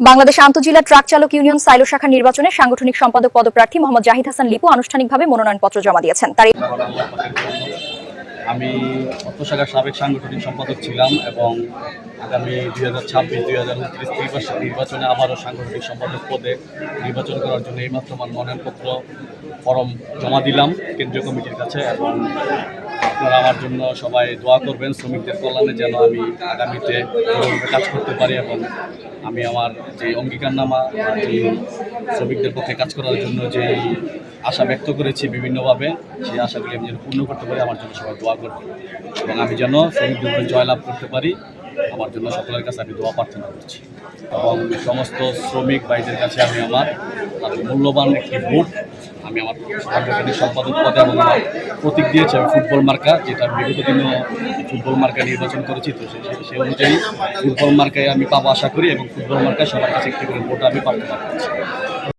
Bangladesh আন্তঃজেলা truck চালক union silo শাখা নির্বাচনে সাংগঠনিক সম্পাদক পদপ্রার্থী মোহাম্মদ জাহিদ হাসান লিপু আনুষ্ঠানিকভাবে মনোনয়নপত্র জমা দিয়েছেন। আমি অর্থ শাখার সাবেক সাংগঠনিক সম্পাদক ছিলাম এবং আগামী 2026-2029 নির্বাচনে আবারও সাংগঠনিক সম্পাদক পদে নির্বাচন করার জন্য এইমাত্র আমার মনোনয়নপত্র ফর্ম জমা দিলাম কেন্দ্রীয় কমিটির কাছে। এবং আপনারা আমার জন্য সবাই দোয়া করবেন শ্রমিকদের কল্যাণে, যেন আমি আগামীতে ভালোভাবে কাজ করতে পারি এবং আমি আমার যে অঙ্গীকারনামা যে শ্রমিকদের পক্ষে কাজ করার জন্য যে আশা ব্যক্ত করেছি বিভিন্নভাবে, সেই আশাগুলি আমি যেন পূর্ণ করতে পারি। আমার জন্য সবাই দোয়া করবেন এবং আমি যেন শ্রমিকদের উপরে জয়লাভ করতে পারি, আমার জন্য সকলের কাছে আমি দোয়া প্রার্থনা করছি। এবং সমস্ত শ্রমিক ভাইদের কাছে আমি আমার তাদের মূল্যবান একটি ভোট আমি আমার সাংগঠনিক সম্পাদক পদে এবং আমার প্রতীক দিয়েছি আমি ফুটবল মার্কা, যেটা বিগত দিনও ফুটবল মার্কা নির্বাচন করেছি। তো সেই অনুযায়ী ফুটবল মার্কায় আমি পাবো আশা করি এবং ফুটবল মার্কায় সবার কাছে একটি করে ভোট আমি প্রার্থনা করছি।